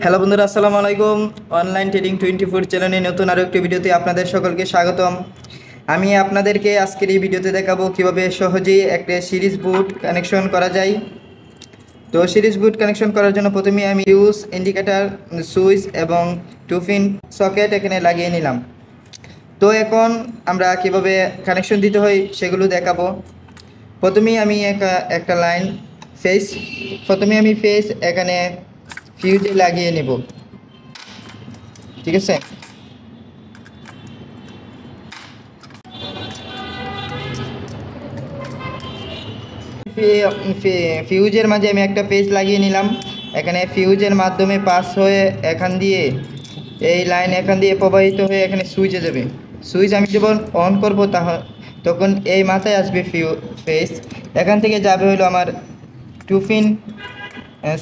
Hello বন্ধুরা, আসসালামু আলাইকুম। অনলাইন ট্রেডিং 24 চ্যানেলে নতুন আরও একটি ভিডিওতে আপনাদের সকলকে স্বাগতম। আমি আপনাদেরকে আজকের এই ভিডিওতে দেখাবো কিভাবে সহজেই একটা সিরিজ বুট কানেকশন করা যায়। তো সিরিজ বুট কানেকশন করার জন্য প্রথমে আমি ফিউজ, ইন্ডিকেটর, সুইচ এবং 2 পিন সকেট এখানে লাগিয়ে নিলাম। তো এখন আমরা কিভাবে কানেকশন দিতে হয় সেগুলো দেখাবো। প্রথমেই আমি একটা লাইন ফেস এখানে ফিউজে লাগিয়ে নেব। ঠিক আছে, ফিউজের মাঝে আমি একটা পেজ লাগিয়ে নিলাম। এখানে ফিউজের মাধ্যমে পাস হয়ে এই লাইন এখান দিয়ে প্রবাহিত হয়ে এখানে সুইচে যাবে। সুইচ আমি যখন অন করব তখন এই মাথায় আসবে ফেস। এখান থেকে যাবে হলো আমার 2 পিন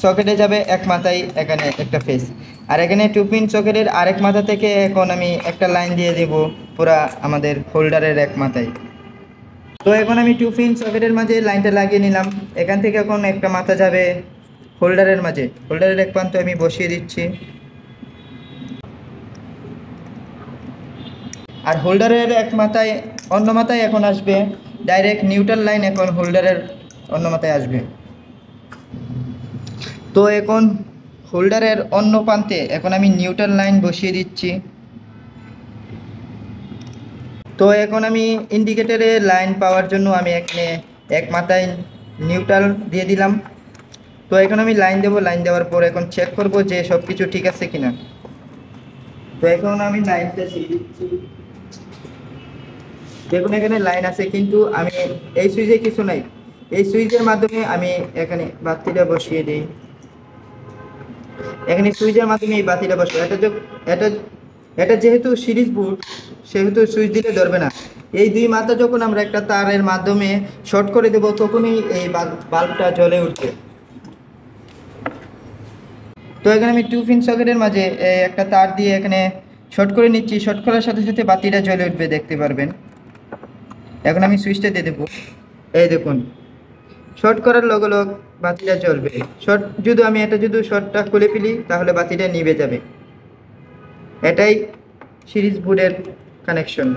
সকেটে যাবে এক মাথায়, এখানে একটা ফেস। আর এখানে 2 পিন সকেটের আরেক মাথা থেকে এখন আমি একটা লাইন দিয়ে দেব পুরা আমাদের হোল্ডারের এক মাথায়। তো এখন আমি 2 পিন সকেটের মাঝে লাইনটা লাগিয়ে নিলাম। এখান থেকে এখন একটা মাথা যাবে হোল্ডারের মাঝে। হোল্ডারের এক প্রান্ত আমি বসিয়ে দিচ্ছি, আর হোল্ডারের অন্য মাথায় এখন আসবে ডাইরেক্ট নিউট্রাল লাইন। এখন হোল্ডারের অন্য মাথায় আসবে। তো এখন হোল্ডারের অন্য প্রান্তে এখন আমি নিউট্রাল লাইন বসিয়ে দিচ্ছি। তো এখন আমি ইন্ডিকেটরে লাইন পাওয়ার জন্য আমি এখানে এক মাথায় নিউট্রাল দিয়ে দিলাম। তো এখন আমি লাইন দেবো। লাইন দেওয়ার পর এখন চেক করব যে সব কিছু ঠিক আছে কিনা। তো এখন আমি লাইনটা দিয়ে দিচ্ছি। দেখুন এখানে লাইন আছে, কিন্তু আমি এই সুইচে কিছু নাই। এই সুইচের মাধ্যমে আমি এখানে বাতিটা বসিয়ে দিই। এখানে সুইচের মাধ্যমে এই বাতিটা বসিয়ে এটা এটা যেহেতু সিরিজ বুট, সেহেতু সুইচ দিলে ধরবে না। এই দুই মাথা যখন আমরা একটা তারের মাধ্যমে শর্ট করে দেব, তখনই এই বাল্বটা জ্বলে উঠবে। তো এখানে আমি 2 পিন সকেটের মাঝে একটা তার দিয়ে এখানে শর্ট করে নিচ্ছি। শর্ট করার সাথে সাথে বাতিটা জ্বলে উঠবে, দেখতে পারবেন। এখন আমি সুইচটা দিয়ে দেবো। এই দেখুন, শর্ট করার লগে লগ বাতিটা জ্বলবে। যদি আমি শর্টটা খুলে ফেলি, তাহলে বাতিটা নিভে যাবে। এটাই সিরিজ বুটের কানেকশন।